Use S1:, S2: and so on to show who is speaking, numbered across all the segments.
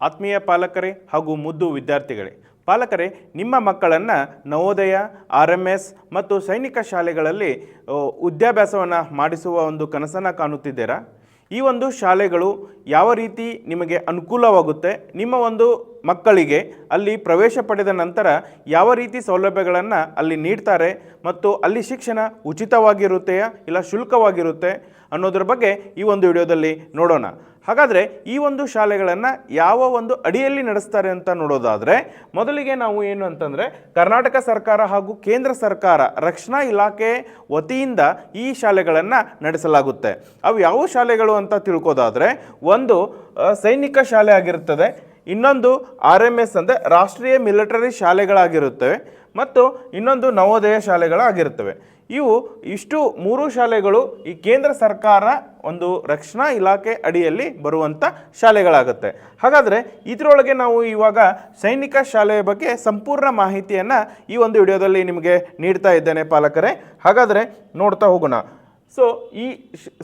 S1: ಆತ್ಮೀಯ ಪಾಲಕರೇ ಹಾಗೂ ಮುದ್ದು ವಿದ್ಯಾರ್ಥಿಗಳೇ, ಪಾಲಕರೇ, ನಿಮ್ಮ ಮಕ್ಕಳನ್ನು ನವೋದಯ, RMS ಮತ್ತು ಸೈನಿಕ ಶಾಲೆಗಳಲ್ಲಿ ವಿದ್ಯಾಭ್ಯಾಸವನ್ನು ಮಾಡಿಸುವ ಒಂದು ಕನಸನ್ನು ಕಾಣುತ್ತಿದ್ದೀರಾ? ಈ ಒಂದು ಶಾಲೆಗಳು ಯಾವ ರೀತಿ ನಿಮಗೆ ಅನುಕೂಲವಾಗುತ್ತೆ, ನಿಮ್ಮ ಒಂದು ಮಕ್ಕಳಿಗೆ ಅಲ್ಲಿ ಪ್ರವೇಶ ಪಡೆದ ನಂತರ ಯಾವ ರೀತಿ ಸೌಲಭ್ಯಗಳನ್ನು ಅಲ್ಲಿ ನೀಡ್ತಾರೆ ಮತ್ತು ಅಲ್ಲಿ ಶಿಕ್ಷಣ ಉಚಿತವಾಗಿರುತ್ತೆಯಾ ಇಲ್ಲ ಶುಲ್ಕವಾಗಿರುತ್ತೆ ಅನ್ನೋದ್ರ ಬಗ್ಗೆ ಈ ಒಂದು ವಿಡಿಯೋದಲ್ಲಿ ನೋಡೋಣ. ಹಾಗಾದರೆ ಈ ಒಂದು ಶಾಲೆಗಳನ್ನು ಯಾವ ಒಂದು ಅಡಿಯಲ್ಲಿ ನಡೆಸ್ತಾರೆ ಅಂತ ನೋಡೋದಾದರೆ, ಮೊದಲಿಗೆ ನಾವು ಏನು ಅಂತಂದರೆ ಕರ್ನಾಟಕ ಸರ್ಕಾರ ಹಾಗೂ ಕೇಂದ್ರ ಸರ್ಕಾರ ರಕ್ಷಣಾ ಇಲಾಖೆ ವತಿಯಿಂದ ಈ ಶಾಲೆಗಳನ್ನು ನಡೆಸಲಾಗುತ್ತೆ. ಅವು ಯಾವ ಶಾಲೆಗಳು ಅಂತ ತಿಳ್ಕೋದಾದರೆ, ಒಂದು ಸೈನಿಕ ಶಾಲೆ ಆಗಿರುತ್ತದೆ, ಇನ್ನೊಂದು RMS ಅಂದರೆ ರಾಷ್ಟ್ರೀಯ ಮಿಲಿಟರಿ ಶಾಲೆಗಳಾಗಿರುತ್ತವೆ ಮತ್ತು ಇನ್ನೊಂದು ನವೋದಯ ಶಾಲೆಗಳಾಗಿರುತ್ತವೆ. ಇಷ್ಟು ಮೂರು ಶಾಲೆಗಳು ಈ ಕೇಂದ್ರ ಸರ್ಕಾರ ಒಂದು ರಕ್ಷಣಾ ಇಲಾಖೆ ಅಡಿಯಲ್ಲಿ ಬರುವಂಥ ಶಾಲೆಗಳಾಗುತ್ತೆ. ಹಾಗಾದರೆ ಇದರೊಳಗೆ ನಾವು ಇವಾಗ ಸೈನಿಕ ಶಾಲೆಯ ಬಗ್ಗೆ ಸಂಪೂರ್ಣ ಮಾಹಿತಿಯನ್ನು ಈ ಒಂದು ವಿಡಿಯೋದಲ್ಲಿ ನಿಮಗೆ ನೀಡ್ತಾ ಇದ್ದೇನೆ ಪಾಲಕರೇ. ಹಾಗಾದರೆ ನೋಡ್ತಾ ಹೋಗೋಣ. ಈ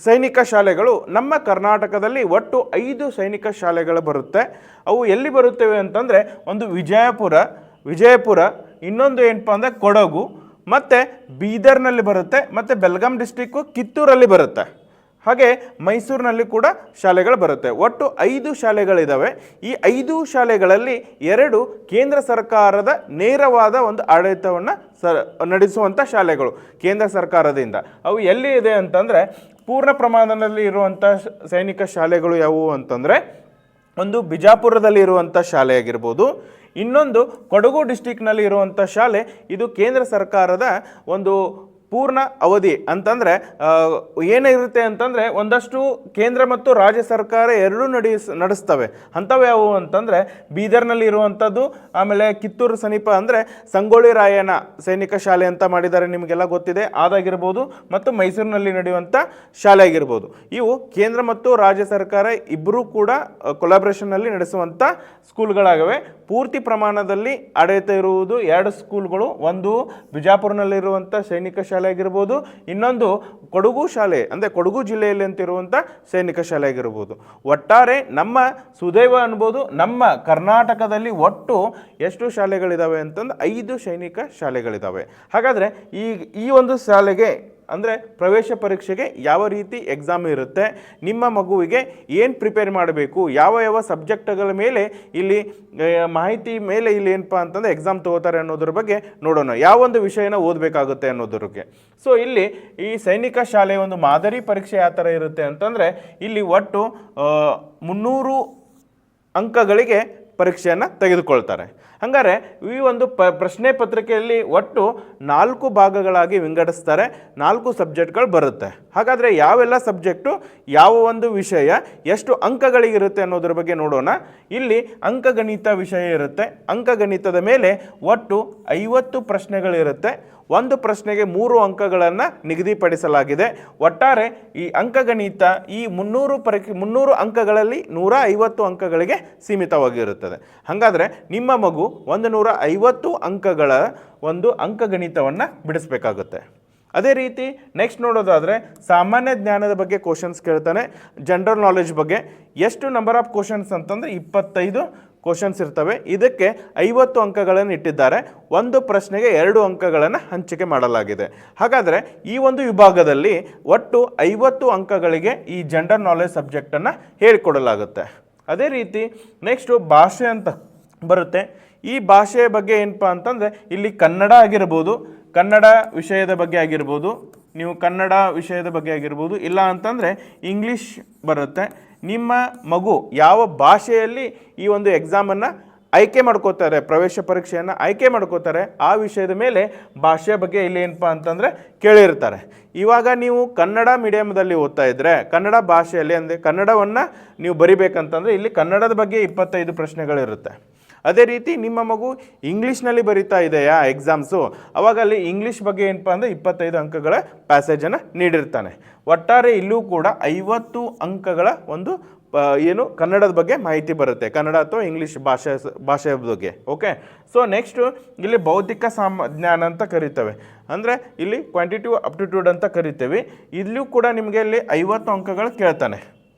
S1: ಸೈನಿಕ ಶಾಲೆಗಳು ನಮ್ಮ ಕರ್ನಾಟಕದಲ್ಲಿ ಒಟ್ಟು 5 ಸೈನಿಕ ಶಾಲೆಗಳು ಬರುತ್ತೆ. ಅವು ಎಲ್ಲಿ ಬರುತ್ತವೆ ಅಂತಂದರೆ, ಒಂದು ವಿಜಯಪುರ, ಇನ್ನೊಂದು ಏನಪ್ಪ ಅಂದರೆ ಕೊಡಗು, ಮತ್ತು ಬೀದರ್ನಲ್ಲಿ ಬರುತ್ತೆ, ಮತ್ತು ಬೆಲ್ಗಾಂ ಡಿಸ್ಟಿಕ್ಕು ಕಿತ್ತೂರಲ್ಲಿ ಬರುತ್ತೆ, ಹಾಗೆ ಮೈಸೂರಿನಲ್ಲಿ ಕೂಡ ಶಾಲೆಗಳು ಬರುತ್ತೆ. ಒಟ್ಟು 5 ಶಾಲೆಗಳಿದ್ದಾವೆ. ಈ 5 ಶಾಲೆಗಳಲ್ಲಿ 2 ಕೇಂದ್ರ ಸರ್ಕಾರದ ನೇರವಾದ ಒಂದು ಆಡಳಿತವನ್ನು ನಡೆಸುವಂಥ ಶಾಲೆಗಳು ಕೇಂದ್ರ ಸರ್ಕಾರದಿಂದ. ಅವು ಎಲ್ಲಿ ಇದೆ ಅಂತಂದರೆ, ಪೂರ್ಣ ಪ್ರಮಾಣದಲ್ಲಿ ಇರುವಂಥ ಸೈನಿಕ ಶಾಲೆಗಳು ಯಾವುವು ಅಂತಂದರೆ, ಒಂದು ಬಿಜಾಪುರದಲ್ಲಿ ಇರುವಂಥ ಶಾಲೆ ಆಗಿರ್ಬೋದು, ಇನ್ನೊಂದು ಕೊಡಗು ಡಿಸ್ಟಿಕ್ನಲ್ಲಿ ಇರುವಂಥ ಶಾಲೆ. ಇದು ಕೇಂದ್ರ ಸರ್ಕಾರದ ಒಂದು ಪೂರ್ಣ ಅವಧಿ ಅಂತಂದರೆ ಏನಿರುತ್ತೆ ಅಂತಂದರೆ, ಒಂದಷ್ಟು ಕೇಂದ್ರ ಮತ್ತು ರಾಜ್ಯ ಸರ್ಕಾರ ಎರಡೂ ನಡೆಸ್ತವೆ. ಅಂಥವು ಯಾವುವು ಅಂತಂದರೆ, ಬೀದರ್ನಲ್ಲಿ ಇರುವಂಥದ್ದು, ಆಮೇಲೆ ಕಿತ್ತೂರು ಸಮೀಪ ಅಂದರೆ ಸಂಗೊಳ್ಳಿ ರಾಯಣ್ಣ ಸೈನಿಕ ಶಾಲೆ ಅಂತ ಮಾಡಿದ್ದಾರೆ, ನಿಮಗೆಲ್ಲ ಗೊತ್ತಿದೆ, ಅದಾಗಿರ್ಬೋದು, ಮತ್ತು ಮೈಸೂರಿನಲ್ಲಿ ನಡೆಯುವಂಥ ಶಾಲೆ ಆಗಿರ್ಬೋದು. ಇವು ಕೇಂದ್ರ ಮತ್ತು ರಾಜ್ಯ ಸರ್ಕಾರ ಇಬ್ಬರೂ ಕೂಡ ಕೊಲಾಬ್ರೇಷನ್ನಲ್ಲಿ ನಡೆಸುವಂಥ ಸ್ಕೂಲ್ಗಳಾಗವೆ. ಪೂರ್ತಿ ಪ್ರಮಾಣದಲ್ಲಿ ಆಡಳಿತ ಇರುವುದು 2 ಸ್ಕೂಲ್ಗಳು, ಒಂದು ಬಿಜಾಪುರನಲ್ಲಿರುವಂಥ ಸೈನಿಕ ಶಾಲೆ ಆಗಿರ್ಬೋದು, ಇನ್ನೊಂದು ಕೊಡಗು ಶಾಲೆ ಅಂದರೆ ಕೊಡಗು ಜಿಲ್ಲೆಯಲ್ಲಿ ಅಂತಿರುವಂಥ ಸೈನಿಕ ಶಾಲೆ ಆಗಿರ್ಬೋದು. ಒಟ್ಟಾರೆ ನಮ್ಮ ಸುದೈವ ಅನ್ಬೋದು, ನಮ್ಮ ಕರ್ನಾಟಕದಲ್ಲಿ ಒಟ್ಟು ಎಷ್ಟು ಶಾಲೆಗಳಿದ್ದಾವೆ ಅಂತಂದು 5 ಸೈನಿಕ ಶಾಲೆಗಳಿದ್ದಾವೆ. ಹಾಗಾದರೆ ಈ ಒಂದು ಶಾಲೆಗೆ ಅಂದರೆ ಪ್ರವೇಶ ಪರೀಕ್ಷೆಗೆ ಯಾವ ರೀತಿ ಎಕ್ಸಾಮ್ ಇರುತ್ತೆ, ನಿಮ್ಮ ಮಗುವಿಗೆ ಏನು ಪ್ರಿಪೇರ್ ಮಾಡಬೇಕು, ಯಾವ ಸಬ್ಜೆಕ್ಟ್ಗಳ ಮೇಲೆ ಇಲ್ಲಿ ಮಾಹಿತಿ ಮೇಲೆ ಇಲ್ಲಿ ಏನಪ್ಪ ಅಂತಂದರೆ ಎಕ್ಸಾಮ್ ತಗೋತಾರೆ ಅನ್ನೋದ್ರ ಬಗ್ಗೆ ನೋಡೋಣ. ಯಾವೊಂದು ವಿಷಯನ ಓದಬೇಕಾಗುತ್ತೆ ಅನ್ನೋದ್ರಿಗೆ. ಇಲ್ಲಿ ಈ ಸೈನಿಕ ಶಾಲೆಯ ಒಂದು ಮಾದರಿ ಪರೀಕ್ಷೆ ಯಾವ ಥರ ಇರುತ್ತೆ ಅಂತಂದರೆ, ಇಲ್ಲಿ ಒಟ್ಟು 300 ಅಂಕಗಳಿಗೆ ಪರೀಕ್ಷೆಯನ್ನು ತೆಗೆದುಕೊಳ್ತಾರೆ. ಹಂಗಾರೆ ಈ ಒಂದು ಪ್ರಶ್ನೆ ಪತ್ರಿಕೆಯಲ್ಲಿ ಒಟ್ಟು 4 ಭಾಗಗಳಾಗಿ ವಿಂಗಡಿಸ್ತಾರೆ, 4 ಸಬ್ಜೆಕ್ಟ್ಗಳು ಬರುತ್ತೆ. ಹಾಗಾದರೆ ಯಾವೆಲ್ಲ ಸಬ್ಜೆಕ್ಟು, ಯಾವ ಒಂದು ವಿಷಯ ಎಷ್ಟು ಅಂಕಗಳಿಗಿರುತ್ತೆ ಅನ್ನೋದ್ರ ಬಗ್ಗೆ ನೋಡೋಣ. ಇಲ್ಲಿ ಅಂಕಗಣಿತ ವಿಷಯ ಇರುತ್ತೆ. ಅಂಕಗಣಿತದ ಮೇಲೆ ಒಟ್ಟು 50 ಪ್ರಶ್ನೆಗಳಿರುತ್ತೆ. ಒಂದು ಪ್ರಶ್ನೆಗೆ 3 ಅಂಕಗಳನ್ನು ನಿಗದಿಪಡಿಸಲಾಗಿದೆ. ಒಟ್ಟಾರೆ ಈ ಅಂಕಗಣಿತ ಈ 300 ಅಂಕಗಳಲ್ಲಿ 150 ಅಂಕಗಳಿಗೆ ಸೀಮಿತವಾಗಿರುತ್ತದೆ. ಹಾಗಾದರೆ ನಿಮ್ಮ ಮಗು 150 ಅಂಕಗಳ ಒಂದು ಅಂಕಗಣಿತವನ್ನು ಬಿಡಿಸಬೇಕಾಗುತ್ತೆ. ಅದೇ ರೀತಿ ನೆಕ್ಸ್ಟ್ ನೋಡೋದಾದರೆ, ಸಾಮಾನ್ಯ ಜ್ಞಾನದ ಬಗ್ಗೆ ಕ್ವಶನ್ಸ್ ಕೇಳ್ತಾನೆ. ಜನರಲ್ ನಾಲೆಡ್ಜ್ ಬಗ್ಗೆ ಎಷ್ಟು ನಂಬರ್ ಆಫ್ ಕ್ವಶನ್ಸ್ ಅಂತಂದರೆ 25 ಕ್ವಶನ್ಸ್ ಇರ್ತವೆ. ಇದಕ್ಕೆ 50 ಅಂಕಗಳನ್ನು ಇಟ್ಟಿದ್ದಾರೆ. ಒಂದು ಪ್ರಶ್ನೆಗೆ 2 ಅಂಕಗಳನ್ನು ಹಂಚಿಕೆ ಮಾಡಲಾಗಿದೆ. ಹಾಗಾದರೆ ಈ ಒಂದು ವಿಭಾಗದಲ್ಲಿ ಒಟ್ಟು 50 ಅಂಕಗಳಿಗೆ ಈ ಜನರಲ್ ನಾಲೆಡ್ಜ್ ಸಬ್ಜೆಕ್ಟನ್ನು ಹೇಳಿಕೊಡಲಾಗುತ್ತೆ. ಅದೇ ರೀತಿ ನೆಕ್ಸ್ಟು ಭಾಷೆ ಅಂತ ಬರುತ್ತೆ. ಈ ಭಾಷೆಯ ಬಗ್ಗೆ ಏನಪ್ಪ ಅಂತಂದರೆ, ಇಲ್ಲಿ ಕನ್ನಡ ಆಗಿರ್ಬೋದು, ಕನ್ನಡ ವಿಷಯದ ಬಗ್ಗೆ ಆಗಿರ್ಬೋದು, ನೀವು ಕನ್ನಡ ವಿಷಯದ ಬಗ್ಗೆ ಆಗಿರ್ಬೋದು, ಇಲ್ಲ ಅಂತಂದರೆ ಇಂಗ್ಲೀಷ್ ಬರುತ್ತೆ. ನಿಮ್ಮ ಮಗು ಯಾವ ಭಾಷೆಯಲ್ಲಿ ಈ ಒಂದು ಎಕ್ಸಾಮನ್ನು ಆಯ್ಕೆ ಮಾಡ್ಕೋತಾರೆ, ಪ್ರವೇಶ ಪರೀಕ್ಷೆಯನ್ನು ಆಯ್ಕೆ ಮಾಡ್ಕೋತಾರೆ, ಆ ವಿಷಯದ ಮೇಲೆ ಭಾಷೆಯ ಬಗ್ಗೆ ಇಲ್ಲಿ ಏನಪ್ಪ ಅಂತಂದರೆ ಕೇಳಿರ್ತಾರೆ. ಇವಾಗ ನೀವು ಕನ್ನಡ ಮೀಡಿಯಮ್ದಲ್ಲಿ ಓದ್ತಾ ಇದ್ದರೆ, ಕನ್ನಡ ಭಾಷೆಯಲ್ಲಿ ಅಂದರೆ ಕನ್ನಡವನ್ನು ನೀವು ಬರಿಬೇಕಂತಂದರೆ ಇಲ್ಲಿ ಕನ್ನಡದ ಬಗ್ಗೆ 25 ಪ್ರಶ್ನೆಗಳಿರುತ್ತೆ. ಅದೇ ರೀತಿ ನಿಮ್ಮ ಮಗು ಇಂಗ್ಲೀಷ್ನಲ್ಲಿ ಬರಿತಾ ಇದೆಯಾ ಎಕ್ಸಾಮ್ಸು, ಅವಾಗ ಅಲ್ಲಿ ಇಂಗ್ಲೀಷ್ ಬಗ್ಗೆ ಏನಪ್ಪ ಅಂದರೆ 25 ಅಂಕಗಳ ಪ್ಯಾಸೇಜನ್ನು ನೀಡಿರ್ತಾನೆ. ಒಟ್ಟಾರೆ ಇಲ್ಲೂ ಕೂಡ 50 ಅಂಕಗಳ ಒಂದು ಕನ್ನಡದ ಬಗ್ಗೆ ಮಾಹಿತಿ ಬರುತ್ತೆ, ಕನ್ನಡ ಅಥವಾ ಇಂಗ್ಲೀಷ್ ಭಾಷೆಯ ಬಗ್ಗೆ. ಓಕೆ, ನೆಕ್ಸ್ಟು ಇಲ್ಲಿ ಬೌದ್ಧಿಕ ಜ್ಞಾನ ಅಂತ ಕರಿತೇವೆ, ಅಂದರೆ ಇಲ್ಲಿ ಕ್ವಾಂಟಿಟಿವ್ ಅಪ್ಟಿಟ್ಯೂಡ್ ಅಂತ ಕರಿತೇವೆ. ಇಲ್ಲೂ ಕೂಡ ನಿಮಗೆ ಇಲ್ಲಿ 50 ಅಂಕಗಳು ಕೇಳ್ತಾನೆ.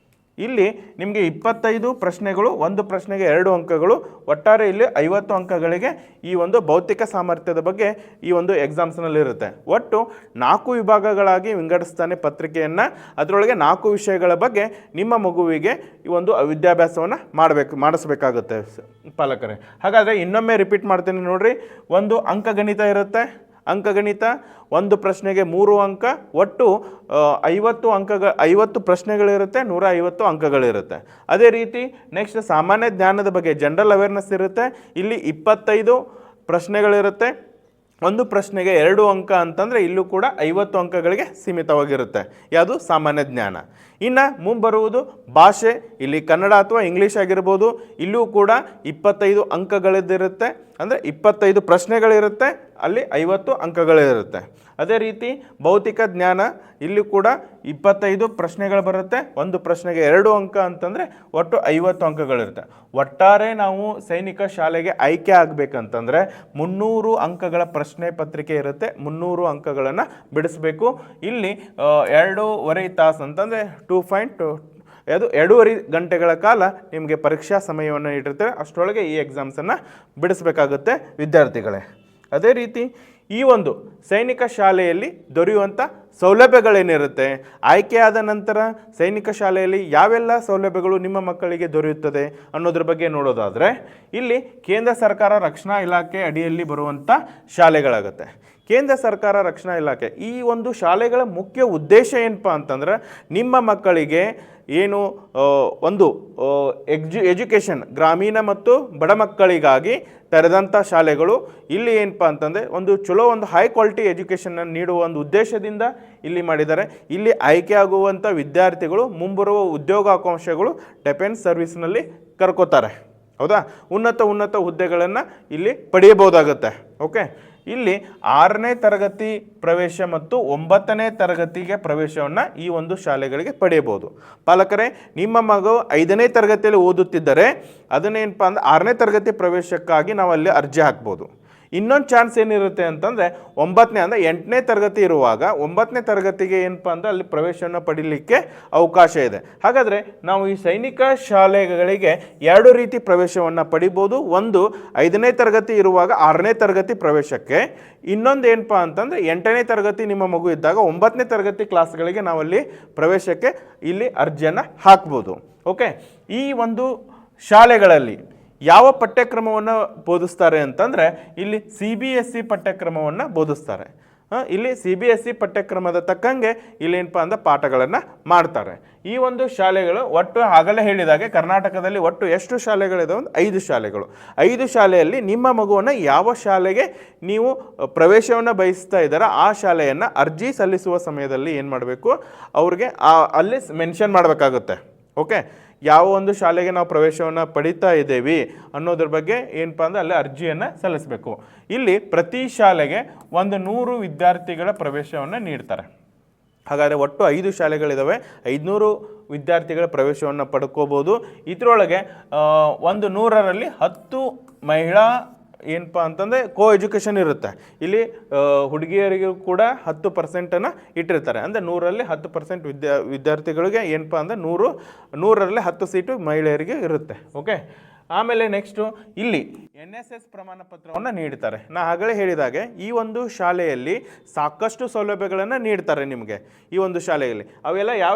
S1: ಇಲ್ಲಿ ನಿಮಗೆ 25 ಪ್ರಶ್ನೆಗಳು, ಒಂದು ಪ್ರಶ್ನೆಗೆ 2 ಅಂಕಗಳು, ಒಟ್ಟಾರೆ ಇಲ್ಲಿ 50 ಅಂಕಗಳಿಗೆ ಈ ಒಂದು ಭೌತಿಕ ಸಾಮರ್ಥ್ಯದ ಬಗ್ಗೆ ಈ ಒಂದು ಎಕ್ಸಾಮ್ಸ್ನಲ್ಲಿ ಇರುತ್ತೆ. ಒಟ್ಟು 4 ವಿಭಾಗಗಳಾಗಿ ವಿಂಗಡಿಸ್ತಾನೆ ಪತ್ರಿಕೆಯನ್ನು. ಅದರೊಳಗೆ 4 ವಿಷಯಗಳ ಬಗ್ಗೆ ನಿಮ್ಮ ಮಗುವಿಗೆ ಈ ಒಂದು ವಿದ್ಯಾಭ್ಯಾಸವನ್ನು ಮಾಡಿಸ್ಬೇಕಾಗುತ್ತೆ ಪಾಲಕರೇ. ಹಾಗಾದರೆ ಇನ್ನೊಮ್ಮೆ ರಿಪೀಟ್ ಮಾಡ್ತೀನಿ ನೋಡ್ರಿ. ಒಂದು ಅಂಕಗಣಿತ ಇರುತ್ತೆ. ಅಂಕಗಣಿತ ಒಂದು ಪ್ರಶ್ನೆಗೆ 3 ಅಂಕ, ಒಟ್ಟು 50 ಪ್ರಶ್ನೆಗಳಿರುತ್ತೆ, 150 ಅಂಕಗಳಿರುತ್ತೆ. ಅದೇ ರೀತಿ ನೆಕ್ಸ್ಟ್ ಸಾಮಾನ್ಯ ಜ್ಞಾನದ ಬಗ್ಗೆ ಜನರಲ್ ಅವೇರ್ನೆಸ್ ಇರುತ್ತೆ. ಇಲ್ಲಿ 25 ಪ್ರಶ್ನೆಗಳಿರುತ್ತೆ. ಒಂದು ಪ್ರಶ್ನೆಗೆ 2 ಅಂಕ ಅಂತಂದರೆ ಇಲ್ಲೂ ಕೂಡ 50 ಅಂಕಗಳಿಗೆ ಸೀಮಿತವಾಗಿರುತ್ತೆ. ಯಾವುದು? ಸಾಮಾನ್ಯ ಜ್ಞಾನ. ಇನ್ನು ಮುಂಬರುವುದು ಭಾಷೆ. ಇಲ್ಲಿ ಕನ್ನಡ ಅಥವಾ ಇಂಗ್ಲೀಷ್ ಆಗಿರ್ಬೋದು. ಇಲ್ಲೂ ಕೂಡ 25 ಅಂಕಗಳಿರುತ್ತೆ. ಅಂದರೆ 25 ಪ್ರಶ್ನೆಗಳಿರುತ್ತೆ, ಅಲ್ಲಿ 50 ಅಂಕಗಳಿರುತ್ತೆ. ಅದೇ ರೀತಿ ಭೌತಿಕ ಜ್ಞಾನ, ಇಲ್ಲಿ ಕೂಡ 25 ಪ್ರಶ್ನೆಗಳು ಬರುತ್ತೆ. ಒಂದು ಪ್ರಶ್ನೆಗೆ 2 ಅಂಕ ಅಂತಂದರೆ ಒಟ್ಟು 50 ಅಂಕಗಳಿರುತ್ತೆ. ಒಟ್ಟಾರೆ ನಾವು ಸೈನಿಕ ಶಾಲೆಗೆ ಆಯ್ಕೆ ಆಗಬೇಕಂತಂದರೆ 300 ಅಂಕಗಳ ಪ್ರಶ್ನೆ ಪತ್ರಿಕೆ ಇರುತ್ತೆ. 300 ಅಂಕಗಳನ್ನು ಬಿಡಿಸಬೇಕು. ಇಲ್ಲಿ 2.5 ತಾಸು ಅಂತಂದರೆ 2.5 ಗಂಟೆಗಳ ಕಾಲ ನಿಮಗೆ ಪರೀಕ್ಷಾ ಸಮಯವನ್ನು ಇಟ್ಟಿರ್ತಾರೆ. ಅಷ್ಟರೊಳಗೆ ಈ ಎಕ್ಸಾಮ್ಸನ್ನು ಬಿಡಿಸಬೇಕಾಗುತ್ತೆ ವಿದ್ಯಾರ್ಥಿಗಳೇ. ಅದೇ ರೀತಿ ಈ ಒಂದು ಸೈನಿಕ ಶಾಲೆಯಲ್ಲಿ ದೊರೆಯುವಂಥ ಸೌಲಭ್ಯಗಳೇನಿರುತ್ತೆ, ಆಯ್ಕೆಯಾದ ನಂತರ ಸೈನಿಕ ಶಾಲೆಯಲ್ಲಿ ಯಾವೆಲ್ಲ ಸೌಲಭ್ಯಗಳು ನಿಮ್ಮ ಮಕ್ಕಳಿಗೆ ದೊರೆಯುತ್ತದೆ ಅನ್ನೋದ್ರ ಬಗ್ಗೆ ನೋಡೋದಾದರೆ, ಇಲ್ಲಿ ಕೇಂದ್ರ ಸರ್ಕಾರ ರಕ್ಷಣಾ ಇಲಾಖೆ ಅಡಿಯಲ್ಲಿ ಬರುವಂಥ ಶಾಲೆಗಳಾಗುತ್ತೆ. ಕೇಂದ್ರ ಸರ್ಕಾರ ರಕ್ಷಣಾ ಇಲಾಖೆ ಈ ಒಂದು ಶಾಲೆಗಳ ಮುಖ್ಯ ಉದ್ದೇಶ ಏನಪ್ಪ ಅಂತಂದ್ರೆ, ನಿಮ್ಮ ಮಕ್ಕಳಿಗೆ ಏನು ಒಂದು ಎಜುಕೇಷನ್ ಗ್ರಾಮೀಣ ಮತ್ತು ಬಡ ಮಕ್ಕಳಿಗಾಗಿ ತೆರೆದಂಥ ಶಾಲೆಗಳು. ಇಲ್ಲಿ ಏನಪ್ಪ ಅಂತಂದರೆ ಒಂದು ಹೈ ಕ್ವಾಲಿಟಿ ಎಜುಕೇಷನ್ನ ನೀಡುವ ಒಂದು ಉದ್ದೇಶದಿಂದ ಇಲ್ಲಿ ಮಾಡಿದ್ದಾರೆ. ಇಲ್ಲಿ ಆಯ್ಕೆಯಾಗುವಂಥ ವಿದ್ಯಾರ್ಥಿಗಳು ಮುಂಬರುವ ಉದ್ಯೋಗಾವಕಾಶಗಳು ಡಿಫೆನ್ಸ್ ಸರ್ವಿಸ್ನಲ್ಲಿ ಕರ್ಕೋತಾರೆ. ಹೌದಾ? ಉನ್ನತ ಹುದ್ದೆಗಳನ್ನು ಇಲ್ಲಿ ಪಡೆಯಬಹುದಾಗುತ್ತೆ. ಓಕೆ, ಇಲ್ಲಿ 6ನೇ ತರಗತಿ ಪ್ರವೇಶ ಮತ್ತು 9ನೇ ತರಗತಿಗೆ ಪ್ರವೇಶವನ್ನು ಈ ಒಂದು ಶಾಲೆಗಳಿಗೆ ಪಡೆಯಬಹುದು. ಪಾಲಕರೇ, ನಿಮ್ಮ ಮಗು 5ನೇ ತರಗತಿಯಲ್ಲಿ ಓದುತ್ತಿದ್ದರೆ ಅದನ್ನೇನಪ್ಪ ಅಂದ್ರೆ 6ನೇ ತರಗತಿ ಪ್ರವೇಶಕ್ಕಾಗಿ ನಾವು ಅಲ್ಲಿ ಅರ್ಜಿ ಹಾಕ್ಬೋದು. ಇನ್ನೊಂದು ಚಾನ್ಸ್ ಏನಿರುತ್ತೆ ಅಂತಂದರೆ 9ನೇ ಅಂದರೆ 8ನೇ ತರಗತಿ ಇರುವಾಗ 9ನೇ ತರಗತಿಗೆ ಏನಪ್ಪ ಅಂದರೆ ಅಲ್ಲಿ ಪ್ರವೇಶವನ್ನು ಪಡೀಲಿಕ್ಕೆ ಅವಕಾಶ ಇದೆ. ಹಾಗಾದರೆ ನಾವು ಈ ಸೈನಿಕ ಶಾಲೆಗಳಿಗೆ 2 ರೀತಿ ಪ್ರವೇಶವನ್ನು ಪಡಿಬೋದು. ಒಂದು 5ನೇ ತರಗತಿ ಇರುವಾಗ 6ನೇ ತರಗತಿ ಪ್ರವೇಶಕ್ಕೆ, ಇನ್ನೊಂದು ಏನಪ್ಪ ಅಂತಂದರೆ 8ನೇ ತರಗತಿ ನಿಮ್ಮ ಮಗು ಇದ್ದಾಗ 9ನೇ ತರಗತಿ ಕ್ಲಾಸ್ಗಳಿಗೆ ನಾವಲ್ಲಿ ಪ್ರವೇಶಕ್ಕೆ ಇಲ್ಲಿ ಅರ್ಜಿಯನ್ನು ಹಾಕ್ಬೋದು. ಓಕೆ, ಈ ಒಂದು ಶಾಲೆಗಳಲ್ಲಿ ಯಾವ ಪಠ್ಯಕ್ರಮವನ್ನು ಬೋಧಿಸ್ತಾರೆ ಅಂತಂದರೆ ಇಲ್ಲಿ CBSE ಪಠ್ಯಕ್ರಮವನ್ನು ಬೋಧಿಸ್ತಾರೆ. ಇಲ್ಲಿ CBSE ಪಠ್ಯಕ್ರಮದ ತಕ್ಕಂಗೆ ಇಲ್ಲೇನಪ್ಪ ಅಂದ್ರೆ ಪಾಠಗಳನ್ನು ಮಾಡ್ತಾರೆ. ಈ ಒಂದು ಶಾಲೆಗಳು ಒಟ್ಟು ಆಗಲೇ ಹೇಳಿದಾಗೆ ಕರ್ನಾಟಕದಲ್ಲಿ ಒಟ್ಟು ಎಷ್ಟು ಶಾಲೆಗಳಿದಾವೆ? 5 ಶಾಲೆಗಳು. 5 ಶಾಲೆಯಲ್ಲಿ ನಿಮ್ಮ ಮಗುವನ್ನು ಯಾವ ಶಾಲೆಗೆ ನೀವು ಪ್ರವೇಶವನ್ನು ಬಯಸ್ತಾ ಇದ್ದಾರೋ ಆ ಶಾಲೆಯನ್ನು ಅರ್ಜಿ ಸಲ್ಲಿಸುವ ಸಮಯದಲ್ಲಿ ಏನು ಮಾಡಬೇಕು, ಅವ್ರಿಗೆ ಅಲ್ಲಿ ಮೆನ್ಷನ್ ಮಾಡಬೇಕಾಗುತ್ತೆ. ಓಕೆ, ಯಾವ ಒಂದು ಶಾಲೆಗೆ ನಾವು ಪ್ರವೇಶವನ್ನು ಪಡಿತಾ ಇದ್ದೇವೆ ಅನ್ನೋದ್ರ ಬಗ್ಗೆ ಏನಪ್ಪ ಅಂದರೆ ಅಲ್ಲಿ ಅರ್ಜಿಯನ್ನು ಸಲ್ಲಿಸಬೇಕು. ಇಲ್ಲಿ ಪ್ರತಿ ಶಾಲೆಗೆ 100 ವಿದ್ಯಾರ್ಥಿಗಳ ಪ್ರವೇಶವನ್ನು ನೀಡ್ತಾರೆ. ಹಾಗಾದರೆ ಒಟ್ಟು 5 ಶಾಲೆಗಳಿದ್ದಾವೆ, 500 ವಿದ್ಯಾರ್ಥಿಗಳ ಪ್ರವೇಶವನ್ನು ಪಡ್ಕೋಬೋದು. ಇದರೊಳಗೆ 100ರಲ್ಲಿ 10 ಮಹಿಳಾ ಏನಪ್ಪ ಅಂತಂದರೆ ಕೋ ಎಜುಕೇಷನ್ ಇರುತ್ತೆ. ಇಲ್ಲಿ ಹುಡುಗಿಯರಿಗೂ ಕೂಡ 10% ಇಟ್ಟಿರ್ತಾರೆ. ಅಂದರೆ 100ರಲ್ಲಿ 10% ವಿದ್ಯಾರ್ಥಿಗಳಿಗೆ ಏನಪ್ಪ ಅಂದರೆ 100ರಲ್ಲಿ 10 ಸೀಟು ಮಹಿಳೆಯರಿಗೆ ಇರುತ್ತೆ. ಓಕೆ, ಆಮೇಲೆ ನೆಕ್ಸ್ಟು ಇಲ್ಲಿ NSS ಪ್ರಮಾಣ ಪತ್ರವನ್ನು ನೀಡ್ತಾರೆ. ನಾ ಆಗಲೇ ಹೇಳಿದಾಗೆ ಈ ಒಂದು ಶಾಲೆಯಲ್ಲಿ ಸಾಕಷ್ಟು ಸೌಲಭ್ಯಗಳನ್ನು ನೀಡ್ತಾರೆ ನಿಮಗೆ. ಈ ಒಂದು ಶಾಲೆಯಲ್ಲಿ ಅವೆಲ್ಲ ಯಾವ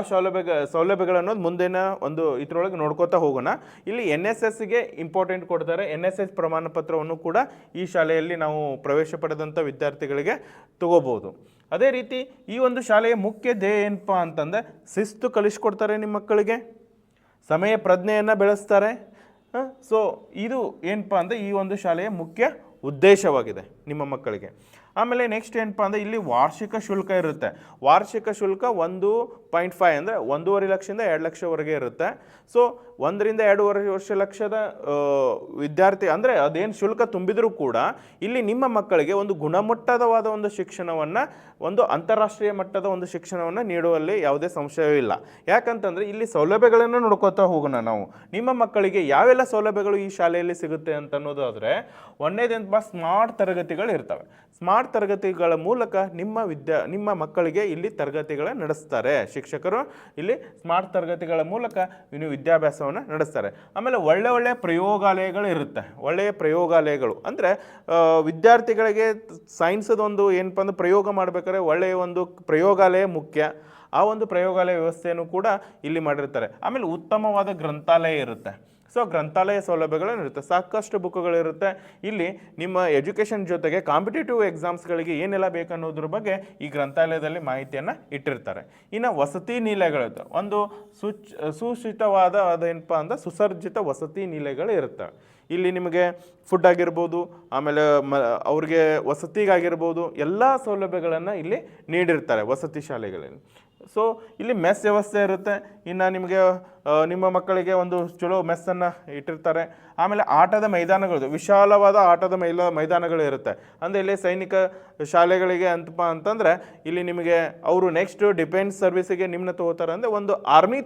S1: ಸೌಲಭ್ಯಗಳನ್ನೋದು ಮುಂದಿನ ಒಂದು ಇದರೊಳಗೆ ನೋಡ್ಕೋತಾ ಹೋಗೋಣ. ಇಲ್ಲಿ NSSಗೆ ಇಂಪಾರ್ಟೆಂಟ್ ಕೊಡ್ತಾರೆ. NSS ಪ್ರಮಾಣ ಪತ್ರವನ್ನು ಕೂಡ ಈ ಶಾಲೆಯಲ್ಲಿ ನಾವು ಪ್ರವೇಶ ಪಡೆದಂಥ ವಿದ್ಯಾರ್ಥಿಗಳಿಗೆ ತಗೋಬೋದು. ಅದೇ ರೀತಿ ಈ ಒಂದು ಶಾಲೆಯ ಮುಖ್ಯ ಧ್ಯೇಯ ಏನಪ್ಪ ಅಂತಂದರೆ ಶಿಸ್ತು ಕಲಿಸ್ಕೊಡ್ತಾರೆ ನಿಮ್ಮ ಮಕ್ಕಳಿಗೆ, ಸಮಯ ಪ್ರಜ್ಞೆಯನ್ನು ಬೆಳೆಸ್ತಾರೆ. ಸೊ ಇದು ಏನಪ್ಪ ಅಂದರೆ ಈ ಒಂದು ಶಾಲೆಯ ಮುಖ್ಯ ಉದ್ದೇಶವಾಗಿದೆ ನಿಮ್ಮ ಮಕ್ಕಳಿಗೆ. ಆಮೇಲೆ ನೆಕ್ಸ್ಟ್ ಏನಪ್ಪ ಅಂದರೆ ಇಲ್ಲಿ ವಾರ್ಷಿಕ ಶುಲ್ಕ ಇರುತ್ತೆ. ವಾರ್ಷಿಕ ಶುಲ್ಕ 1.5 ಅಂದರೆ 1.5 ಲಕ್ಷದಿಂದ 2 ಲಕ್ಷವರೆಗೆ ಇರುತ್ತೆ. ಸೊ 1-2 ಲಕ್ಷದ ವಿದ್ಯಾರ್ಥಿ ಅಂದರೆ ಅದೇನು ಶುಲ್ಕ ತುಂಬಿದರೂ ಕೂಡ ಇಲ್ಲಿ ನಿಮ್ಮ ಮಕ್ಕಳಿಗೆ ಒಂದು ಗುಣಮಟ್ಟದವಾದ ಒಂದು ಶಿಕ್ಷಣವನ್ನು, ಒಂದು ಅಂತಾರಾಷ್ಟ್ರೀಯ ಮಟ್ಟದ ಒಂದು ಶಿಕ್ಷಣವನ್ನು ನೀಡುವಲ್ಲಿ ಯಾವುದೇ ಸಂಶಯವಿಲ್ಲ. ಯಾಕಂತಂದರೆ ಇಲ್ಲಿ ಸೌಲಭ್ಯಗಳನ್ನು ನೋಡ್ಕೋತಾ ಹೋಗೋಣ ನಾವು. ನಿಮ್ಮ ಮಕ್ಕಳಿಗೆ ಯಾವೆಲ್ಲ ಸೌಲಭ್ಯಗಳು ಈ ಶಾಲೆಯಲ್ಲಿ ಸಿಗುತ್ತೆ ಅಂತ ಅನ್ನೋದಾದರೆ, ಒಂದನೇದೇನಪ್ಪ, ಸ್ಮಾರ್ಟ್ ತರಗತಿಗಳು ಇರ್ತವೆ. ಸ್ಮಾರ್ಟ್ ತರಗತಿಗಳ ಮೂಲಕ ನಿಮ್ಮ ಮಕ್ಕಳಿಗೆ ಇಲ್ಲಿ ತರಗತಿಗಳನ್ನು ನಡೆಸ್ತಾರೆ. ಶಿಕ್ಷಕರು ಇಲ್ಲಿ ಸ್ಮಾರ್ಟ್ ತರಗತಿಗಳ ಮೂಲಕ ನೀವು ವಿದ್ಯಾಭ್ಯಾಸವನ್ನು ನಡೆಸ್ತಾರೆ. ಆಮೇಲೆ ಒಳ್ಳೆ ಪ್ರಯೋಗಾಲಯಗಳು ಇರುತ್ತೆ. ಒಳ್ಳೆಯ ಪ್ರಯೋಗಾಲಯಗಳು ಅಂದರೆ ವಿದ್ಯಾರ್ಥಿಗಳಿಗೆ ಸೈನ್ಸದೊಂದು ಏನಪ್ಪ ಅಂದ್ರೆ ಪ್ರಯೋಗ ಮಾಡಬೇಕಾದ್ರೆ ಒಳ್ಳೆಯ ಒಂದು ಪ್ರಯೋಗಾಲಯ ಮುಖ್ಯ. ಆ ಒಂದು ಪ್ರಯೋಗಾಲಯ ವ್ಯವಸ್ಥೆಯನ್ನು ಕೂಡ ಇಲ್ಲಿ ಮಾಡಿರ್ತಾರೆ. ಆಮೇಲೆ ಉತ್ತಮವಾದ ಗ್ರಂಥಾಲಯ ಇರುತ್ತೆ. ಸೊ ಗ್ರಂಥಾಲಯ ಸೌಲಭ್ಯಗಳನ್ನು ಇರುತ್ತೆ, ಸಾಕಷ್ಟು ಬುಕ್ಗಳಿರುತ್ತೆ. ಇಲ್ಲಿ ನಿಮ್ಮ ಎಜುಕೇಷನ್ ಜೊತೆಗೆ ಕಾಂಪಿಟೇಟಿವ್ ಎಕ್ಸಾಮ್ಸ್ಗಳಿಗೆ ಏನೆಲ್ಲ ಬೇಕನ್ನೋದ್ರ ಬಗ್ಗೆ ಈ ಗ್ರಂಥಾಲಯದಲ್ಲಿ ಮಾಹಿತಿಯನ್ನು ಇಟ್ಟಿರ್ತಾರೆ. ಇನ್ನು ವಸತಿ ನಿಲಯಗಳಿರ್ತವೆ. ಒಂದು ಸುಸಜ್ಜಿತವಾದ ಅದೇನಪ್ಪ ಅಂದ್ರೆ ಸುಸರ್ಜಿತ ವಸತಿ ನಿಲಯಗಳು ಇರ್ತವೆ. ಇಲ್ಲಿ ನಿಮಗೆ ಫುಡ್ ಆಗಿರ್ಬೋದು, ಆಮೇಲೆ ಅವ್ರಿಗೆ ವಸತಿಗಾಗಿರ್ಬೋದು, ಎಲ್ಲ ಸೌಲಭ್ಯಗಳನ್ನು ಇಲ್ಲಿ ನೀಡಿರ್ತಾರೆ ವಸತಿ ಶಾಲೆಗಳಲ್ಲಿ. ಸೊ ಇಲ್ಲಿ ಮೆಸ್ ವ್ಯವಸ್ಥೆ ಇರುತ್ತೆ. ಇನ್ನು ನಿಮಗೆ ನಿಮ್ಮ ಮಕ್ಕಳಿಗೆ ಒಂದು ಚಲೋ ಮೆಸ್ಸನ್ನು ಇಟ್ಟಿರ್ತಾರೆ. ಆಮೇಲೆ ಆಟದ ಮೈದಾನಗಳು, ವಿಶಾಲವಾದ ಆಟದ ಮೈದಾನಗಳು ಇರುತ್ತೆ. ಅಂದರೆ ಇಲ್ಲಿ ಸೈನಿಕ ಶಾಲೆಗಳಿಗೆ ಅಂತಂದರೆ ಇಲ್ಲಿ ನಿಮಗೆ ಅವರು ನೆಕ್ಸ್ಟ್ ಡಿಫೆನ್ಸ್ ಸರ್ವಿಸಿಗೆ ನಿಮ್ಮನ್ನ ತಗೋತಾರೆ. ಅಂದರೆ ಒಂದು ಆರ್ಮಿ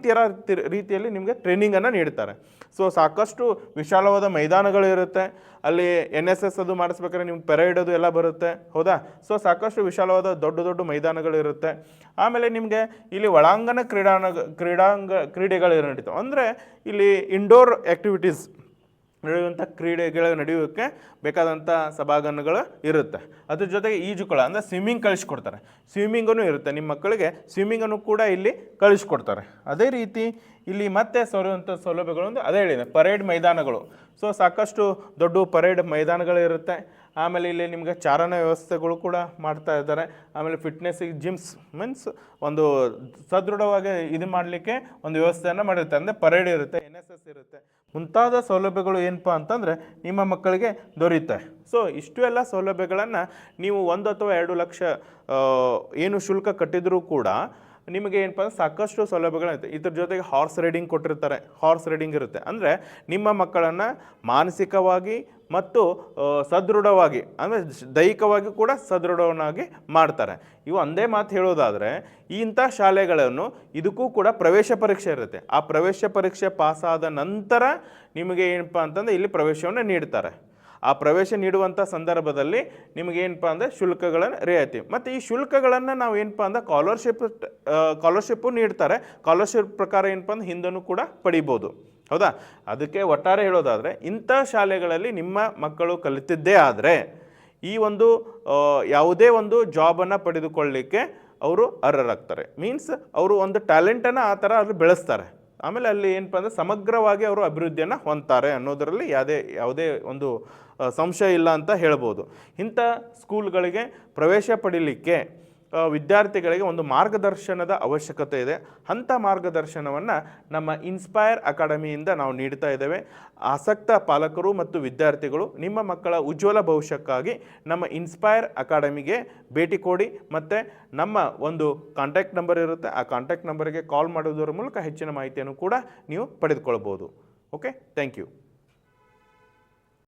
S1: ರೀತಿಯಲ್ಲಿ ನಿಮಗೆ ಟ್ರೈನಿಂಗನ್ನು ನೀಡ್ತಾರೆ. ಸೊ ಸಾಕಷ್ಟು ವಿಶಾಲವಾದ ಮೈದಾನಗಳು ಇರುತ್ತೆ. ಅಲ್ಲಿ NSS ಅದು ಮಾಡಿಸ್ಬೇಕಾದ್ರೆ ನಿಮ್ಗೆ ಪೆರೇಡ್ ಅದು ಎಲ್ಲ ಬರುತ್ತೆ, ಹೌದಾ. ಸೊ ಸಾಕಷ್ಟು ವಿಶಾಲವಾದ ದೊಡ್ಡ ಮೈದಾನಗಳು ಇರುತ್ತೆ. ಆಮೇಲೆ ನಿಮಗೆ ಇಲ್ಲಿ ಒಳಾಂಗಣ ಕ್ರೀಡೆಗಳು ನಡೀತಾವೆ. ಅಂದರೆ ಇಲ್ಲಿ ಇಂಡೋರ್ ಆ್ಯಕ್ಟಿವಿಟೀಸ್ ನಡೆಯುವಂಥ ಕ್ರೀಡೆಗಳು ನಡೆಯೋಕ್ಕೆ ಬೇಕಾದಂಥ ಸಭಾಂಗಣಗಳು ಇರುತ್ತೆ. ಅದ್ರ ಜೊತೆಗೆ ಈಜುಕೊಳ ಅಂದರೆ ಸ್ವಿಮ್ಮಿಂಗ್ ಕಳಿಸ್ಕೊಡ್ತಾರೆ. ಸ್ವಿಮ್ಮಿಂಗೂ ಇರುತ್ತೆ. ನಿಮ್ಮ ಮಕ್ಕಳಿಗೆ ಸ್ವಿಮ್ಮಿಂಗನ್ನು ಕೂಡ ಇಲ್ಲಿ ಕಳಿಸ್ಕೊಡ್ತಾರೆ. ಅದೇ ರೀತಿ ಇಲ್ಲಿ ಮತ್ತೆ ಸೌಲಭ್ಯಗಳು ಅಂದರೆ ಅದೇ ಹೇಳಿದೆ, ಪರೇಡ್ ಮೈದಾನಗಳು. ಸೊ ಸಾಕಷ್ಟು ದೊಡ್ಡ ಪರೇಡ್ ಮೈದಾನಗಳು ಇರುತ್ತೆ. ಆಮೇಲೆ ಇಲ್ಲಿ ನಿಮಗೆ ಚಾಲನಾ ವ್ಯವಸ್ಥೆಗಳು ಕೂಡ ಮಾಡ್ತಾ ಇದ್ದಾರೆ. ಆಮೇಲೆ ಫಿಟ್ನೆಸ್ಸಿಗೆ ಜಿಮ್ಸ್ ಮೀನ್ಸ್ ಒಂದು ಸದೃಢವಾಗಿ ಇದು ಮಾಡಲಿಕ್ಕೆ ಒಂದು ವ್ಯವಸ್ಥೆಯನ್ನು ಮಾಡಿರುತ್ತೆ. ಅಂದರೆ ಪರೇಡ್ ಇರುತ್ತೆ, NSS ಇರುತ್ತೆ, ಮುಂತಾದ ಸೌಲಭ್ಯಗಳು ಏನಪ್ಪ ಅಂತಂದರೆ ನಿಮ್ಮ ಮಕ್ಕಳಿಗೆ ದೊರೆಯುತ್ತೆ. ಸೊ ಇಷ್ಟು ಎಲ್ಲ ಸೌಲಭ್ಯಗಳನ್ನು ನೀವು 1 ಅಥವಾ 2 ಲಕ್ಷ ಏನು ಶುಲ್ಕ ಕಟ್ಟಿದರೂ ಕೂಡ ನಿಮಗೆ ಏನಪ್ಪ ಅಂದ್ರೆ ಸಾಕಷ್ಟು ಸೌಲಭ್ಯಗಳಿರುತ್ತೆ. ಇದ್ರ ಜೊತೆಗೆ ಹಾರ್ಸ್ ರೈಡಿಂಗ್ ಕೊಟ್ಟಿರ್ತಾರೆ. ಹಾರ್ಸ್ ರೈಡಿಂಗ್ ಇರುತ್ತೆ. ಅಂದರೆ ನಿಮ್ಮ ಮಕ್ಕಳನ್ನು ಮಾನಸಿಕವಾಗಿ ಮತ್ತು ಸದೃಢವಾಗಿ ಅಂದರೆ ದೈಹಿಕವಾಗಿ ಕೂಡ ಸದೃಢವನ್ನಾಗಿ ಮಾಡ್ತಾರೆ. ಇವು ಒಂದೇ ಮಾತು ಹೇಳೋದಾದರೆ, ಇಂಥ ಶಾಲೆಗಳನ್ನು ಇದಕ್ಕೂ ಕೂಡ ಪ್ರವೇಶ ಪರೀಕ್ಷೆ ಇರುತ್ತೆ. ಆ ಪ್ರವೇಶ ಪರೀಕ್ಷೆ ಪಾಸಾದ ನಂತರ ನಿಮಗೆ ಏನಪ್ಪ ಅಂತಂದರೆ ಇಲ್ಲಿ ಪ್ರವೇಶವನ್ನು ನೀಡ್ತಾರೆ. ಆ ಪ್ರವೇಶ ನೀಡುವಂಥ ಸಂದರ್ಭದಲ್ಲಿ ನಿಮಗೇನಪ್ಪ ಅಂದರೆ ಶುಲ್ಕಗಳನ್ನು ರಿಯಾಯಿತಿ. ಮತ್ತು ಈ ಶುಲ್ಕಗಳನ್ನು ನಾವು ಏನಪ್ಪ ಅಂದ್ರೆ ಸ್ಕಾಲರ್ಶಿಪ್ಪು ನೀಡ್ತಾರೆ. ಸ್ಕಾಲರ್ಶಿಪ್ ಪ್ರಕಾರ ಏನಪ್ಪ ಅಂದ್ರೆ ಹಿಂದೂ ಕೂಡ ಪಡಿಬೋದು, ಹೌದಾ. ಅದಕ್ಕೆ ಒಟ್ಟಾರೆ ಹೇಳೋದಾದರೆ, ಇಂಥ ಶಾಲೆಗಳಲ್ಲಿ ನಿಮ್ಮ ಮಕ್ಕಳು ಕಲಿತಿದ್ದೇ ಆದರೆ ಈ ಒಂದು ಯಾವುದೇ ಒಂದು ಜಾಬನ್ನು ಪಡೆದುಕೊಳ್ಳಲಿಕ್ಕೆ ಅವರು ಅರ್ಹರಾಗ್ತಾರೆ. ಮೀನ್ಸ್ ಅವರು ಒಂದು ಟ್ಯಾಲೆಂಟನ್ನು ಆ ಥರ ಅವರು ಬೆಳೆಸ್ತಾರೆ. ಆಮೇಲೆ ಅಲ್ಲಿ ಏನಪ್ಪ ಅಂದರೆ ಸಮಗ್ರವಾಗಿ ಅವರು ಅಭಿವೃದ್ಧಿಯನ್ನು ಹೊಂದ್ತಾರೆ ಅನ್ನೋದರಲ್ಲಿ ಯಾವುದೇ ಒಂದು ಸಂಶಯ ಇಲ್ಲ ಅಂತ ಹೇಳ್ಬೋದು. ಇಂಥ ಸ್ಕೂಲ್ಗಳಿಗೆ ಪ್ರವೇಶ ಪಡೀಲಿಕ್ಕೆ ವಿದ್ಯಾರ್ಥಿಗಳಿಗೆ ಒಂದು ಮಾರ್ಗದರ್ಶನದ ಅವಶ್ಯಕತೆ ಇದೆ. ಅಂಥ ಮಾರ್ಗದರ್ಶನವನ್ನು ನಮ್ಮ ಇನ್ಸ್ಪೈರ್ ಅಕಾಡೆಮಿಯಿಂದ ನಾವು ನೀಡ್ತಾ ಇದ್ದೇವೆ. ಆಸಕ್ತ ಪಾಲಕರು ಮತ್ತು ವಿದ್ಯಾರ್ಥಿಗಳು ನಿಮ್ಮ ಮಕ್ಕಳ ಉಜ್ವಲ ಭವಿಷ್ಯಕ್ಕಾಗಿ ನಮ್ಮ ಇನ್ಸ್ಪೈರ್ ಅಕಾಡೆಮಿಗೆ ಭೇಟಿ ಕೊಡಿ. ಮತ್ತು ನಮ್ಮ ಒಂದು ಕಾಂಟ್ಯಾಕ್ಟ್ ನಂಬರ್ ಇರುತ್ತೆ. ಆ ಕಾಂಟ್ಯಾಕ್ಟ್ ನಂಬರಿಗೆ ಕಾಲ್ ಮಾಡೋದರ ಮೂಲಕ ಹೆಚ್ಚಿನ ಮಾಹಿತಿಯನ್ನು ಕೂಡ ನೀವು ಪಡೆದುಕೊಳ್ಬೋದು. Okay, thank you.